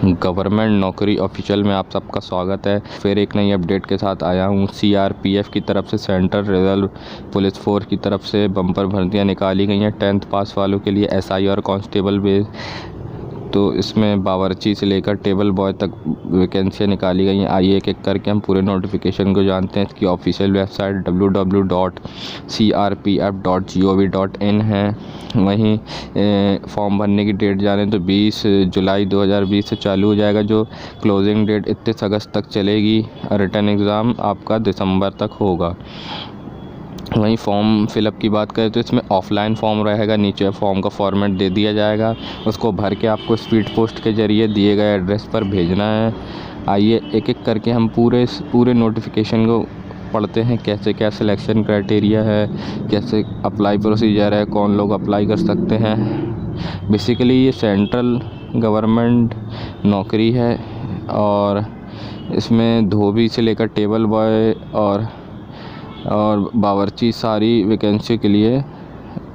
Government नौकरी official में आप सबका स्वागत है। फिर एक नई अपडेट के साथ आया हूँ। सीआरपीएफ की तरफ से सेंट्रल रिजर्व पुलिस फोर्स की तरफ से बम्पर भर्तियाँ निकाली गई हैं 10th पास वालों के लिए एसआई और कांस्टेबल बेस। तो इसमें बावर्ची से लेकर टेबल बॉय तक वैकेंसियाँ निकाली गई हैं। आइए एक एक करके हम पूरे नोटिफिकेशन को जानते हैं। इसकी ऑफिशियल वेबसाइट www.crpf.gov.in है। वहीं फॉर्म भरने की डेट जाने तो 20 जुलाई 2020 से चालू हो जाएगा, जो क्लोजिंग डेट 31 अगस्त तक चलेगी। रिटर्न एग्ज़ाम आपका दिसंबर तक होगा। वहीं फॉर्म फिलअप की बात करें तो इसमें ऑफलाइन फॉर्म रहेगा। नीचे फॉर्म का फॉर्मेट दे दिया जाएगा, उसको भर के आपको स्पीड पोस्ट के ज़रिए दिए गए एड्रेस पर भेजना है। आइए एक एक करके हम पूरे नोटिफिकेशन को पढ़ते हैं। कैसे क्या सिलेक्शन क्राइटेरिया है, कैसे अप्लाई प्रोसीजर है, कौन लोग अप्लाई कर सकते हैं। बेसिकली ये सेंट्रल गवर्नमेंट नौकरी है और इसमें धोबी से लेकर टेबल बॉय और बावर्ची सारी वैकेंसी के लिए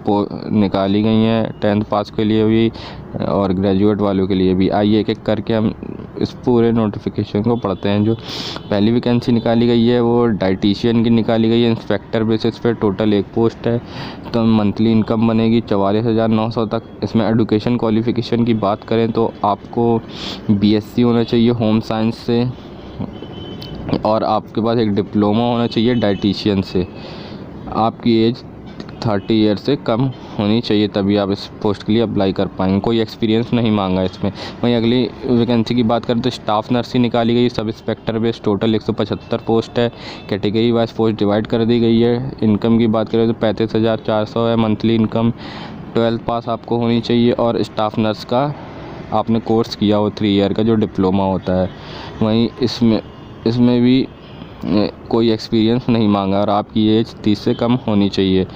निकाली गई हैं। 10th पास के लिए भी और ग्रेजुएट वालों के लिए भी। आइए एक एक करके हम इस पूरे नोटिफिकेशन को पढ़ते हैं। जो पहली वैकेंसी निकाली गई है वो डाइटिशियन की निकाली गई है। इंस्पेक्टर बेसिस पे टोटल एक पोस्ट है। तो मंथली इनकम बनेगी 44,900 तक। इसमें एजुकेशन क्वालिफ़िकेशन की बात करें तो आपको बीएससी होना चाहिए होम साइंस से और आपके पास एक डिप्लोमा होना चाहिए डाइटिशियन से। आपकी एज 30 ईयर से कम होनी चाहिए, तभी आप इस पोस्ट के लिए अप्लाई कर पाएंगे। कोई एक्सपीरियंस नहीं मांगा इसमें। वहीं अगली वैकेंसी की बात करें तो स्टाफ नर्स की निकाली गई। Sub inspector base total 175 post है। कैटेगरी वाइज पोस्ट डिवाइड कर दी गई है। इनकम की बात करें तो 35,400 है मंथली इनकम। 12th पास आपको होनी चाहिए और स्टाफ नर्स का आपने कोर्स किया हो 3 ईयर का, जो डिप्लोमा होता है। वहीं इसमें भी कोई एक्सपीरियंस नहीं मांगा और आपकी एज 30 से कम होनी चाहिए।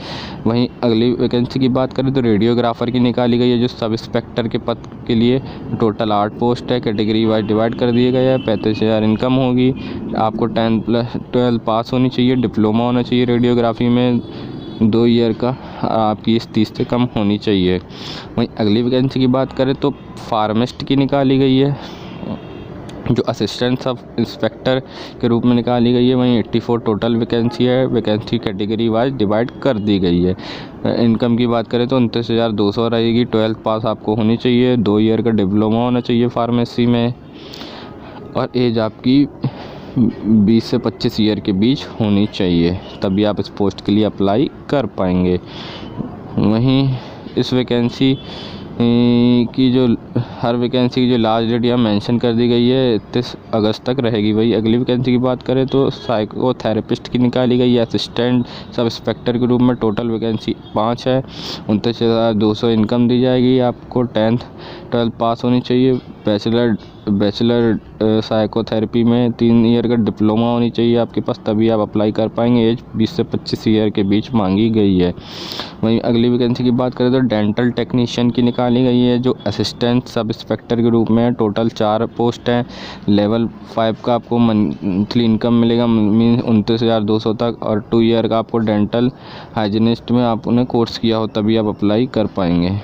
वहीं अगली वैकेंसी की बात करें तो रेडियोग्राफर की निकाली गई है, जो सब इंस्पेक्टर के पद के लिए टोटल 8 पोस्ट है। कैटेगरी वाइज डिवाइड कर दिए गए हैं। 35,000 इनकम होगी। आपको 10+12 पास होनी चाहिए, डिप्लोमा होना चाहिए रेडियोग्राफी में 2 ईयर का। आपकी एज 30 से कम होनी चाहिए। वहीं अगली वैकेंसी की बात करें तो फार्मिस्ट की निकाली गई है, जो असिस्टेंट सब इंस्पेक्टर के रूप में निकाली गई है। वहीं 84 टोटल वैकेंसी है। वैकेंसी कैटेगरी वाइज डिवाइड कर दी गई है। इनकम की बात करें तो 29,200 रहेगी। 12th पास आपको होनी चाहिए, 2 ईयर का डिप्लोमा होना चाहिए फार्मेसी में और एज आपकी 20 से 25 ईयर के बीच होनी चाहिए, तभी आप इस पोस्ट के लिए अप्लाई कर पाएंगे। वहीं इस वैकेंसी की जो हर वैकेंसी की जो लास्ट डेट यहाँ मेंशन कर दी गई है 31 अगस्त तक रहेगी। वही अगली वैकेंसी की बात करें तो साइकोथेरेपिस्ट की निकाली गई है। असिस्टेंट सब इंस्पेक्टर के रूप में टोटल वैकेंसी 5 है। 29,200 इनकम दी जाएगी। आपको 10th 12 पास होनी चाहिए। बैचलर साइकोथेरेपी में 3 ईयर का डिप्लोमा होनी चाहिए आपके पास, तभी आप अप्लाई कर पाएंगे। एज 20 से 25 ईयर के बीच मांगी गई है। वहीं अगली वैकेंसी की बात करें तो डेंटल टेक्नीशियन की निकाली गई है, जो असिस्टेंट सब इंस्पेक्टर के रूप में टोटल 4 पोस्ट हैं। लेवल 5 का आपको मंथली इनकम मिलेगा मीन्स 29,200 तक और 2 ईयर का आपको डेंटल हाइजीनिस्ट में आपने कोर्स किया हो, तभी आप अप्लाई कर पाएंगे।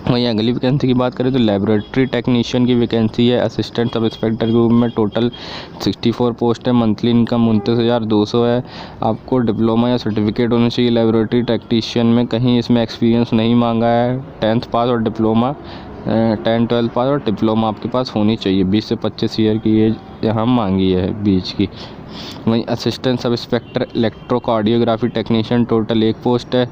वहीं अगली वैकेंसी की बात करें तो लेबोरेटरी टेक्नीशियन की वैकेंसी है। असिस्टेंट सब इंस्पेक्टर के रूप में टोटल 64 पोस्ट है। मंथली इनकम 29,200 है। आपको डिप्लोमा या सर्टिफिकेट होना चाहिए लेबोरेटरी टेक्नीशियन में। कहीं इसमें एक्सपीरियंस नहीं मांगा है। 10th पास और डिप्लोमा 10-12 पास और डिप्लोमा आपके पास होनी चाहिए। 20 से 25 ईयर की एज यहाँ मांगी है बीच की। वहीं assistant sub inspector electrocardiography technician total 1 post है।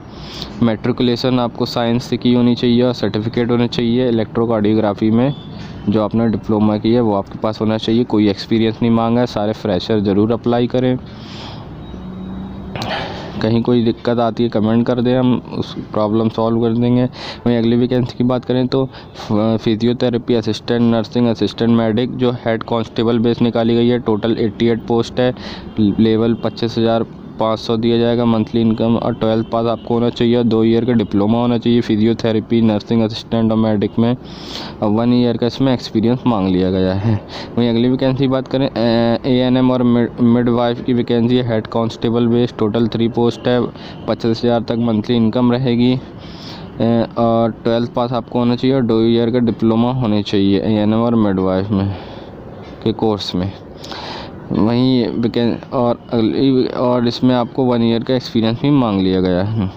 मैट्रिकुलेशन आपको साइंस से की होनी चाहिए और सर्टिफिकेट होना चाहिए इलेक्ट्रोकार्डियोग्राफी में। जो आपने डिप्लोमा की है वो आपके पास होना चाहिए। कोई एक्सपीरियंस नहीं मांगा है। सारे फ्रेशर ज़रूर अप्लाई करें। कहीं कोई दिक्कत आती है कमेंट कर दें, हम उस प्रॉब्लम सॉल्व कर देंगे। वहीं अगली वैकेंसी की बात करें तो physiotherapy assistant, nursing assistant, medic जो हेड कांस्टेबल बेस निकाली गई है। टोटल 88 पोस्ट है। लेवल 25,500 दिया जाएगा मंथली इनकम और 12th पास आपको होना चाहिए और 2 ईयर का डिप्लोमा होना चाहिए फिजियोथेरेपी, नर्सिंग असिस्टेंट और मेडिक में और 1 ईयर का इसमें एक्सपीरियंस मांग लिया गया है। वहीं अगली वैकेंसी की बात करें एएनएम और मिडवाइफ की वैकेंसी है। Head constable base total 3 post है। 25,000 तक मंथली इनकम रहेगी। और 12th पास आपको होना चाहिए और 2 ईयर का डिप्लोमा होने चाहिए A&M और मिडवाइफ में के कोर्स में। वहीं और इसमें आपको 1 ईयर का एक्सपीरियंस भी मांग लिया गया है।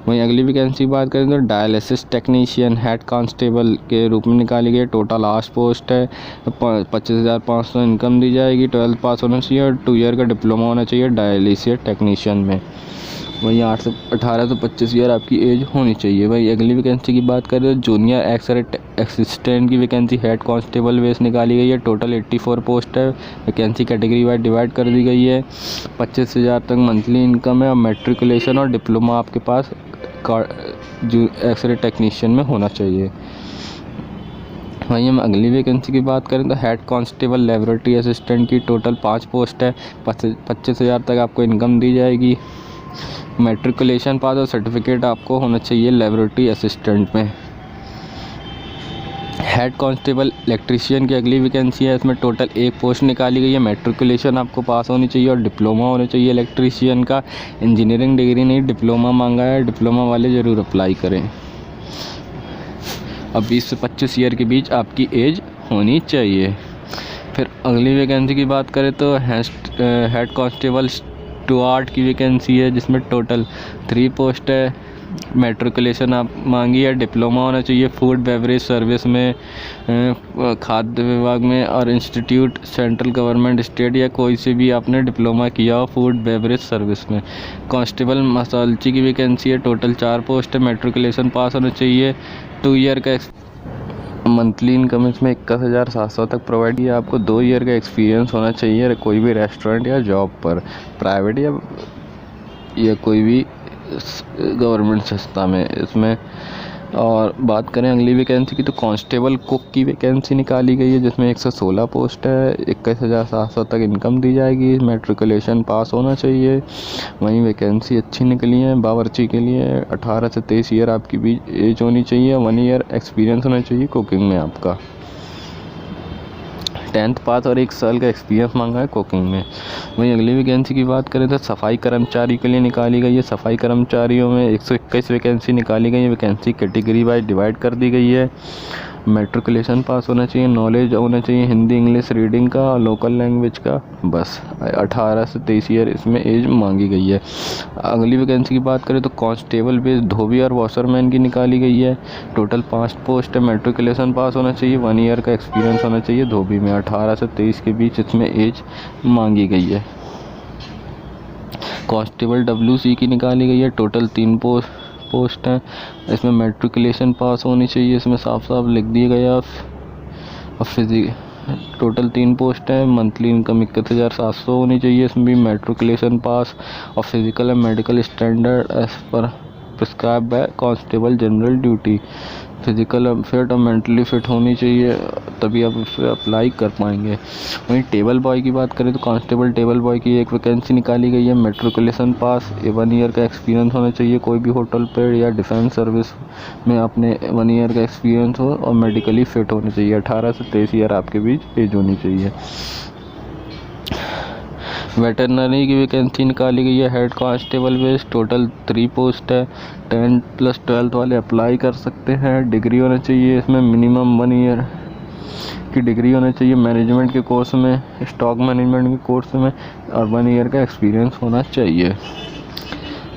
वहीं अगली वैकेंसी की बात करें तो डायलिसिस टेक्नीशियन हेड कांस्टेबल के रूप में निकाली गई। टोटल 8 पोस्ट है। 25,500 इनकम दी जाएगी। 12th पास होना चाहिए और 2 ईयर का डिप्लोमा होना चाहिए डायलिसिस टेक्नीशियन में। वहीं 18 से 25 ईयर आपकी एज होनी चाहिए। वही अगली वैकेंसी की बात करें तो जूनियर एक्सरे असिस्टेंट की वैकेंसी हेड कांस्टेबल बेस निकाली गई है। टोटल 84 पोस्ट है। वैकेंसी कैटेगरी वाइज डिवाइड कर दी गई है। 25,000 तक मंथली इनकम है और मैट्रिकुलेशन और डिप्लोमा आपके पास एक्सरे टेक्नीशियन में होना चाहिए। वहीं हम अगली वैकेंसी की बात करें तो हेड कांस्टेबल लेबोरेटरी असिस्टेंट की टोटल 5 पोस्ट है। 25,000 तक आपको इनकम दी जाएगी। मैट्रिकुलेशन पास और सर्टिफिकेट आपको होना चाहिए लेबोरेटरी असिस्टेंट में। हेड कांस्टेबल इलेक्ट्रीशियन की अगली वैकेंसी है। इसमें टोटल 1 पोस्ट निकाली गई है। मैट्रिकुलेशन आपको पास होनी चाहिए और डिप्लोमा होना चाहिए इलेक्ट्रीशियन का। इंजीनियरिंग डिग्री नहीं, डिप्लोमा मांगा है। डिप्लोमा वाले ज़रूर अप्लाई करें। अब 20 से 25 ईयर के बीच आपकी एज होनी चाहिए। फिर अगली वैकेंसी की बात करें तो हेड कांस्टेबल स्टुअर्ड की वैकेंसी है, जिसमें टोटल 3 पोस्ट है। मैट्रिकुलेशन आप मांगी है। डिप्लोमा होना चाहिए फूड बेवरेज सर्विस में, खाद्य विभाग में और इंस्टीट्यूट सेंट्रल गवर्नमेंट स्टेट या कोई से भी आपने डिप्लोमा किया हो फूड बेवरेज सर्विस में। कांस्टेबल मसालची की वैकेंसी है। टोटल 4 पोस्ट है। मैट्रिकुलेशन पास होना चाहिए। 2 ईयर का मंथली इनकम इसमें 21,700 तक प्रोवाइड किया। आपको 2 ईयर का एक्सपीरियंस होना चाहिए कोई भी रेस्टोरेंट या जॉब पर, प्राइवेट या कोई भी गवर्नमेंट संस्था में इसमें। और बात करें अगली वैकेंसी की तो कांस्टेबल कुक की वैकेंसी निकाली गई है, जिसमें 116 पोस्ट है। 21,700 तक इनकम दी जाएगी। मैट्रिकुलेशन पास होना चाहिए। वहीं वैकेंसी अच्छी निकली है बावर्ची के लिए। 18 से 23 ईयर आपकी भी एज होनी चाहिए। 1 ईयर एक्सपीरियंस होना चाहिए कुकिंग में आपका। 10th पास और 1 साल का एक्सपीरियंस मांगा है कुकिंग में। वहीं अगली वैकेंसी की बात करें तो सफाई कर्मचारी के लिए निकाली गई है। सफाई कर्मचारियों में 121 वैकेंसी निकाली गई है। वैकेंसी कैटेगरी वाइज डिवाइड कर दी गई है। मैट्रिकुलेशन पास होना चाहिए। नॉलेज होना चाहिए हिंदी इंग्लिश रीडिंग का और लोकल लैंग्वेज का। बस 18 से 23 ईयर इसमें एज मांगी गई है। अगली वैकेंसी की बात करें तो कांस्टेबल बेस धोबी और वॉशरमैन की निकाली गई है। टोटल 5 पोस्ट है। मैट्रिकुलेशन पास होना चाहिए। 1 ईयर का एक्सपीरियंस होना चाहिए धोबी में। 18 से 23 के बीच इसमें एज मांगी गई है। कांस्टेबल WC की निकाली गई है। टोटल 3 पोस्ट हैं। इसमें मैट्रिकुलेशन पास होनी चाहिए। इसमें साफ साफ लिख दिया गया। और टोटल 3 पोस्ट हैं। मंथली इनकम 21,700 होनी चाहिए। इसमें भी मैट्रिकुलेशन पास और physical and medical standard as per prescribed by constable general duty. Physical fit और मेंटली फिट होनी चाहिए, तभी आप उस पर अप्लाई कर पाएंगे। वहीं टेबल बॉय की बात करें तो कांस्टेबल टेबल बॉय की एक वैकेंसी निकाली गई है। मैट्रिकुलेशन पास 1 ईयर का एक्सपीरियंस होना चाहिए। कोई भी होटल पर या डिफेंस सर्विस में आपने 1 ईयर का एक्सपीरियंस हो और मेडिकली फिट होनी चाहिए। 18 से 23 ईयर आपके बीच एज होनी चाहिए। वेटरनरी की वैकेंसी निकाली गई है। Head constable base total 3 post है। 10 प्लस 12 वाले अप्लाई कर सकते हैं। डिग्री होना चाहिए इसमें मिनिमम 1 ईयर की डिग्री होना चाहिए मैनेजमेंट के कोर्स में, स्टॉक मैनेजमेंट के कोर्स में, और 1 ईयर का एक्सपीरियंस होना चाहिए,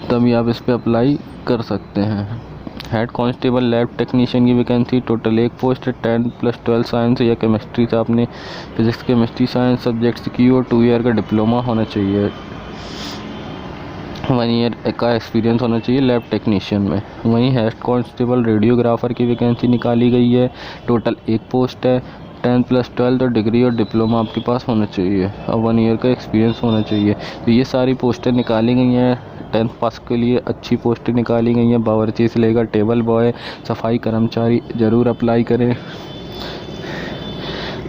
तभी आप इस पर अप्लाई कर सकते हैं। हेड कांस्टेबल लैब टेक्नीशियन की वैकेंसी टोटल 1 पोस्ट है। 10 प्लस 12 साइंस या केमिस्ट्री से आपने फिजिक्स केमिस्ट्री साइंस सब्जेक्ट्स की और 2 ईयर का डिप्लोमा होना चाहिए। 1 ईयर का एक्सपीरियंस होना चाहिए लैब टेक्नीशियन में। वहीं हेड कांस्टेबल रेडियोग्राफर की वैकेंसी निकाली गई है। टोटल 1 पोस्ट है। 10 प्लस 12 तो डिग्री और डिप्लोमा आपके पास होना चाहिए और 1 ईयर का एक्सपीरियंस होना चाहिए। तो ये सारी पोस्टें निकाली गई हैं। 10th पास के लिए अच्छी पोस्टें निकाली गई हैं। बावर्ची से लेकर टेबल बॉय, सफाई कर्मचारी ज़रूर अप्लाई करें।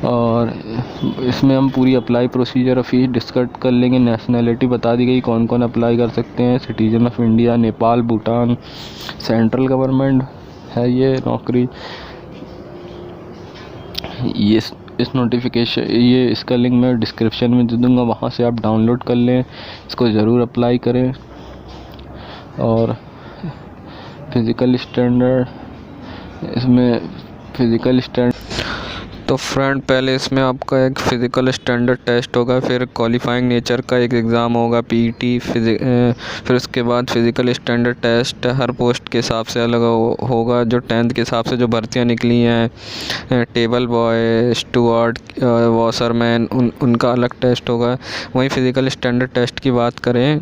और इसमें हम पूरी अप्लाई प्रोसीजर और फीस डिस्कस कर लेंगे। नेशनैलिटी बता दी गई कौन कौन अप्लाई कर सकते हैं। Citizen of India, Nepal, Bhutan, central government है ये नौकरी। ये इस नोटिफिकेशन इसका लिंक मैं डिस्क्रिप्शन में दे दूँगा, वहाँ से आप डाउनलोड कर लें। इसको ज़रूर अप्लाई करें और फिज़िकल स्टैंडर्ड, इसमें फिज़िकल स्टैंड तो फ्रेंड पहले इसमें आपका एक फ़िज़िकल स्टैंडर्ड टेस्ट होगा, फिर क्वालिफाइंग नेचर का एक एग्ज़ाम होगा पीईटी, फिर उसके बाद फ़िज़िकल स्टैंडर्ड टेस्ट हर पोस्ट के हिसाब से अलग होगा। जो 10th के हिसाब से जो भर्तियाँ निकली हैं, टेबल बॉय, स्टूअर्ड, वॉशरमैन, उनका अलग टेस्ट होगा। वहीं फ़िज़िकल स्टैंडर्ड टेस्ट की बात करें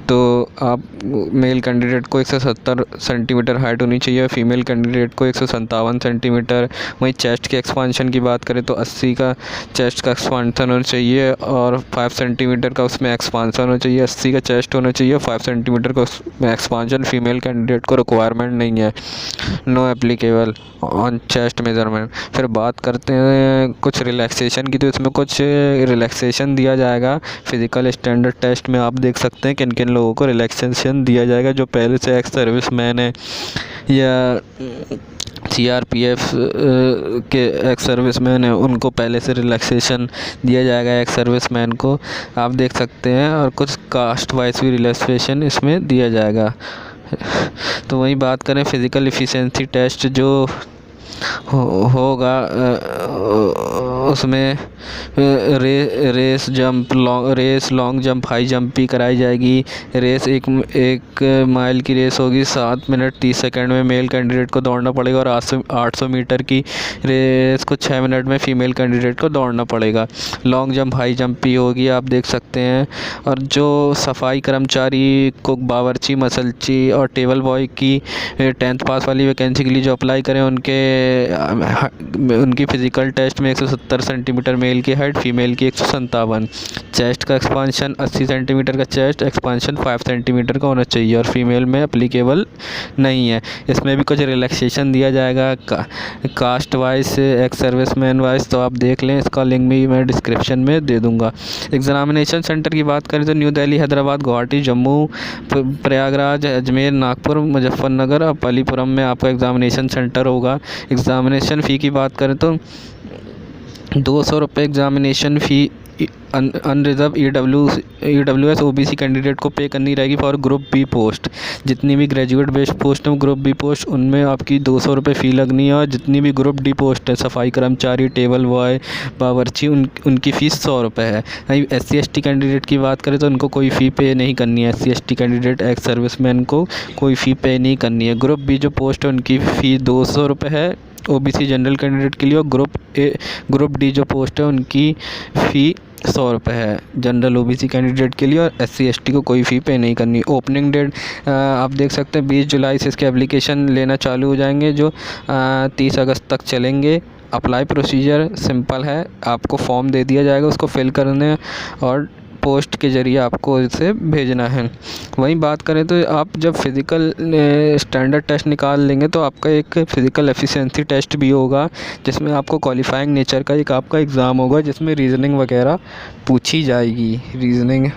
तो आप मेल कैंडिडेट को 170 सेंटीमीटर हाइट होनी चाहिए और फीमेल कैंडिडेट को 157 सेंटीमीटर। वहीं चेस्ट के एक्सपांशन की बात करें तो 80 का चेस्ट का एक्सपांशन होना चाहिए और 5 सेंटीमीटर का उसमें एक्सपांशन होना चाहिए। 80 का चेस्ट होना चाहिए, 5 सेंटीमीटर का उसमें एक्सपांशन। फीमेल कैंडिडेट को रिक्वायरमेंट नहीं है, no applicable on chest measurement. फिर बात करते हैं कुछ रिलैक्सेशन की, तो इसमें कुछ रिलैक्सेशन दिया जाएगा फ़िज़िकल स्टैंडर्ड टेस्ट में। आप देख सकते हैं किन किन लोगों को रिलैक्सेशन दिया जाएगा। जो पहले से एक्स सर्विस मैन है या सीआरपीएफ के एक्स सर्विस मैन है, उनको पहले से रिलैक्सेशन दिया जाएगा एक्स सर्विस मैन को, आप देख सकते हैं। और कुछ कास्ट वाइज भी रिलैक्सेशन इसमें दिया जाएगा। तो वहीं बात करें फ़िज़िकल एफिशिएंसी टेस्ट जो होगा, उसमें race long jump, high jump भी कराई जाएगी। रेस एक माइल की रेस होगी 7 मिनट 30 सेकंड में मेल कैंडिडेट को दौड़ना पड़ेगा और 800 मीटर की रेस को 6 मिनट में फ़ीमेल कैंडिडेट को दौड़ना पड़ेगा। लॉन्ग जंप, हाई जंप भी होगी, आप देख सकते हैं। और जो सफाई कर्मचारी, कुक, बावर्ची, मसलची और टेबल बॉय की 10th पास वाली वैकेंसी के लिए जो अप्लाई करें, उनकी फ़िज़िकल टेस्ट में 170 सेंटीमीटर मेल की हाइट, फीमेल की 157। चेस्ट का एक्सपांशन 80 सेंटीमीटर का चेस्ट एक्सपांशन 5 सेंटीमीटर का होना चाहिए और फीमेल में एप्लीकेबल नहीं है। इसमें भी कुछ रिलैक्सेशन दिया जाएगा caste wise, ex service man wise, तो आप देख लें। इसका लिंक भी मैं डिस्क्रिप्शन में दे दूँगा। एग्ज़ामिनेशन सेंटर की बात करें तो न्यू दिल्ली, हैदराबाद, गुवाहाटी, जम्मू, प्रयागराज, अजमेर, नागपुर, मुजफ्फरनगर और पलीपुरम में आपका एग्ज़ामिनेशन सेंटर होगा। एग्ज़ामिनेशन फ़ी की बात करें तो 200 रुपये एग्ज़ामिनेशन फ़ी अनरिजर्व EWS OBC कैंडिडेट को पे करनी रहेगी फॉर ग्रुप बी पोस्ट। जितनी भी ग्रेजुएट बेस्ड पोस्ट हैं, ग्रुप बी पोस्ट, उनमें आपकी 200 रुपये फ़ी लगनी है। और जितनी भी ग्रुप डी पोस्ट है, सफाई कर्मचारी, टेबल बॉय, बावर्ची, उनकी फ़ीस 100 रुपये है। SC ST कैंडिडेट की बात करें तो उनको कोई फ़ी पे नहीं करनी है। SC ST candidate, ex serviceman को कोई फ़ी पे नहीं करनी है। ग्रुप बी जो पोस्ट है उनकी फ़ी 200 रुपये है OBC जनरल कैंडिडेट के लिए। और ग्रुप डी जो पोस्ट है उनकी फ़ी 100 रुपये है जनरल OBC कैंडिडेट के लिए। और SC ST को कोई फ़ी पे नहीं करनी। ओपनिंग डेट आप देख सकते हैं 20 जुलाई से इसके एप्लीकेशन लेना चालू हो जाएंगे, जो 30 अगस्त तक चलेंगे। अप्लाई प्रोसीजर सिंपल है, आपको फॉर्म दे दिया जाएगा, उसको फिल करने और पोस्ट के ज़रिए आपको इसे भेजना है। वहीं बात करें तो आप जब फ़िज़िकल स्टैंडर्ड टेस्ट निकाल लेंगे तो आपका एक फ़िज़िकल एफिशिएंसी टेस्ट भी होगा, जिसमें आपको क्वालिफाइंग नेचर का एक आपका एग्ज़ाम होगा, जिसमें रीज़निंग वगैरह पूछी जाएगी। रीज़निंग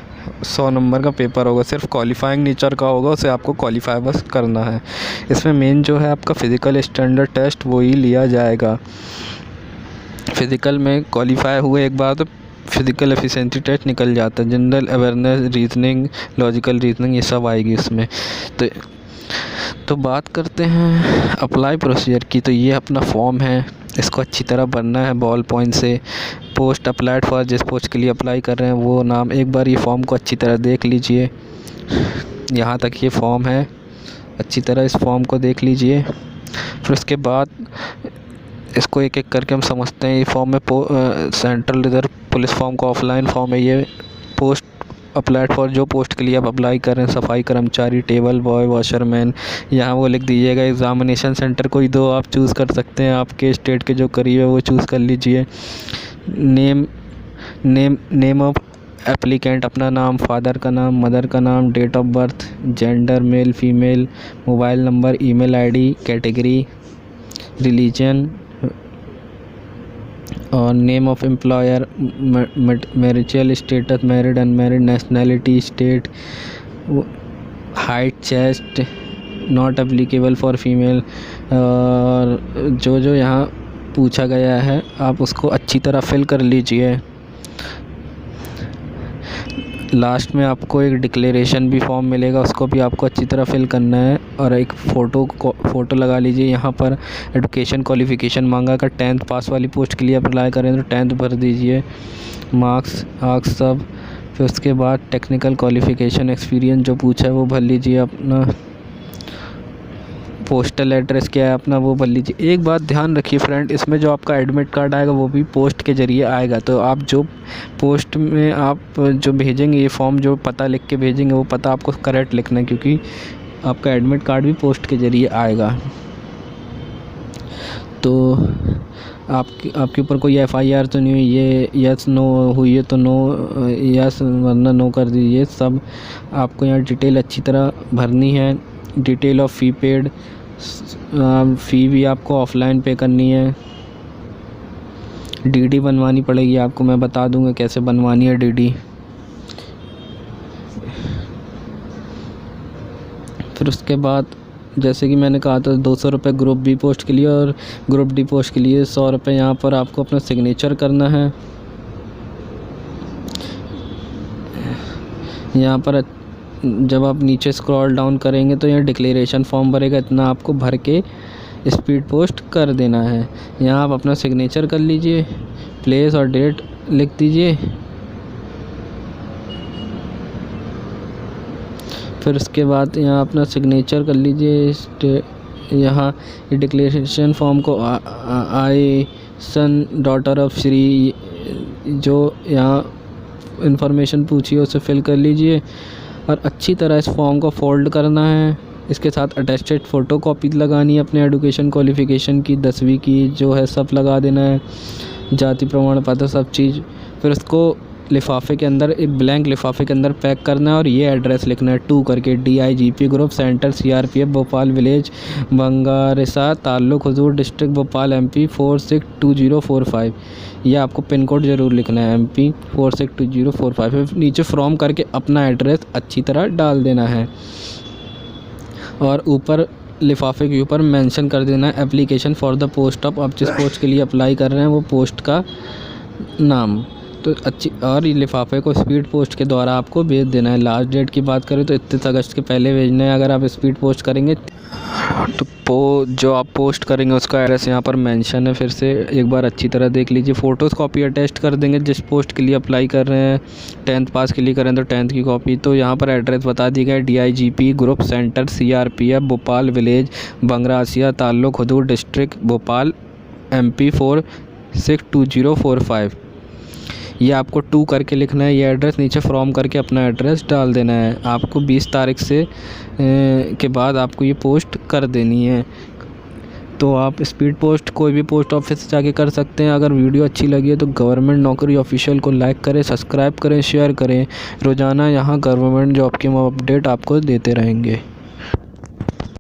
100 नंबर का पेपर होगा, सिर्फ क्वालिफाइंग नेचर का होगा, उसे आपको क्वालिफाई बस करना है। इसमें मेन जो है आपका फ़िज़िकल स्टैंडर्ड टेस्ट वो ही लिया जाएगा। फ़िज़िकल में क्वालिफाई हुए एक बार तो फ़िज़िकल एफिशिएंसी टेस्ट निकल जाता है। General awareness, reasoning, logical reasoning, ये सब आएगी उसमें। तो बात करते हैं अप्लाई प्रोसीजर की। तो ये अपना फॉर्म है, इसको अच्छी तरह भरना है बॉल पॉइंट से। पोस्ट अप्लाइड फॉर, जिस पोस्ट के लिए अप्लाई कर रहे हैं वो नाम। एक बार ये फॉर्म को अच्छी तरह देख लीजिए, यहाँ तक ये फॉर्म है, अच्छी तरह इस फॉर्म को देख लीजिए। फिर उसके बाद इसको एक एक करके हम समझते हैं। ये फॉर्म में सेंट्रल रिजर्व पुलिस फॉर्म का ऑफलाइन फॉर्म है। ये पोस्ट अप्लाइड फॉर, जो पोस्ट के लिए आप अप्लाई कर रहे हैं, सफाई कर्मचारी, टेबल बॉय, वॉशरमैन, यहाँ वो लिख दीजिएगा। एग्ज़ामिनेशन सेंटर कोई दो आप चूज़ कर सकते हैं, आपके स्टेट के जो करीब है वो चूज़ कर लीजिए। नेम ऑफ एप्लीकेंट, अपना नाम, फादर का नाम, मदर का नाम, date of birth, gender male female, mobile number, email ID, category, religion और name of employer, marital status, married unmarried, nationality, state, height, chest, not applicable for female. और जो यहाँ पूछा गया है आप उसको अच्छी तरह फिल कर लीजिए। लास्ट में आपको एक डिक्लेरेशन भी फॉर्म मिलेगा, उसको भी आपको अच्छी तरह फिल करना है। और एक फ़ोटो लगा लीजिए। यहाँ पर एजुकेशन क्वालिफ़िकेशन मांगा कर 10th पास वाली पोस्ट के लिए अप्लाई करें तो 10th भर दीजिए, मार्क्स सब। फिर उसके बाद टेक्निकल क्वालिफ़िकेशन एक्सपीरियंस जो पूछा है वो भर लीजिए। अपना पोस्टल एड्रेस क्या है अपना वो भर लीजिए। एक बात ध्यान रखिए फ्रेंड, इसमें जो आपका एडमिट कार्ड आएगा वो भी पोस्ट के ज़रिए आएगा। तो आप जो पोस्ट में आप जो भेजेंगे ये फॉर्म, जो पता लिख के भेजेंगे वो पता आपको करेक्ट लिखना है, क्योंकि आपका एडमिट कार्ड भी पोस्ट के ज़रिए आएगा। तो आपके ऊपर कोई FIR तो नहीं हुई, ये यस नो हुई है तो नो यस वरना नो कर दीजिए। सब आपको यहाँ डिटेल अच्छी तरह भरनी है। डिटेल ऑफ फ़ी पेड, फ़ी भी आपको ऑफलाइन पे करनी है। DD बनवानी पड़ेगी आपको, मैं बता दूंगा कैसे बनवानी है DD। फिर उसके बाद जैसे कि मैंने कहा था 200 रुपये ग्रुप B पोस्ट के लिए और ग्रुप D पोस्ट के लिए 100 रुपये यहाँ पर आपको अपना सिग्नेचर करना है। यहाँ पर जब आप नीचे स्क्रॉल डाउन करेंगे तो यहाँ डिक्लेरेशन फॉर्म भरेगा, इतना आपको भर के स्पीड पोस्ट कर देना है। यहाँ आप अपना सिग्नेचर कर लीजिए, प्लेस और डेट लिख दीजिए। फिर उसके बाद यहाँ अपना सिग्नेचर कर लीजिए। यहाँ डिक्लेरेशन फॉर्म को आई सन डॉटर ऑफ श्री, जो यहाँ इंफॉर्मेशन पूछी है उसे फिल कर लीजिए और अच्छी तरह इस फॉर्म को फोल्ड करना है। इसके साथ अटेस्टेड फ़ोटो कॉपी लगानी है अपने एजुकेशन क्वालिफ़िकेशन की, 10वीं की जो है सब लगा देना है, जाति प्रमाण पत्र सब चीज़। फिर उसको लिफाफे के अंदर, एक ब्लैंक लिफाफे के अंदर पैक करना है और ये एड्रेस लिखना है 2 करके, DIGP group centre CRPF Bhopal village Bangrasia taluk Huzur district Bhopal MP 462045। ये आपको पिन कोड ज़रूर लिखना है MP 462045। नीचे फ्रॉम करके अपना एड्रेस अच्छी तरह डाल देना है और ऊपर लिफाफे के ऊपर मेंशन कर देना है application for the post of, आप जिस पोस्ट के लिए अप्लाई कर रहे हैं वो पोस्ट का नाम। तो अच्छी, और ये लिफाफे को स्पीड पोस्ट के द्वारा आपको भेज देना है। लास्ट डेट की बात करें तो 31 अगस्त के पहले भेजना है। अगर आप स्पीड पोस्ट करेंगे तो जो आप पोस्ट करेंगे उसका एड्रेस यहाँ पर मेंशन है। फिर से एक बार अच्छी तरह देख लीजिए। फ़ोटोज़ कॉपी अटेस्ट कर देंगे, जिस पोस्ट के लिए अप्लाई कर रहे हैं 10th पास के लिए करें तो 10th की कॉपी। तो यहाँ पर एड्रेस बता दी गई, DIGP group centre CRPF Bhopal village Bangrasia taluk Huzur district Bhopal MP 462045। ये आपको 2 करके लिखना है। ये एड्रेस नीचे फ्रॉम करके अपना एड्रेस डाल देना है। आपको 20 तारीख से के बाद आपको ये पोस्ट कर देनी है। तो आप स्पीड पोस्ट कोई भी पोस्ट ऑफिस से जाके कर सकते हैं। अगर वीडियो अच्छी लगी है तो गवर्नमेंट नौकरी ऑफिशियल को लाइक करें, सब्सक्राइब करें, शेयर करें। रोज़ाना यहाँ गवर्नमेंट जॉब के अपडेट आपको देते रहेंगे।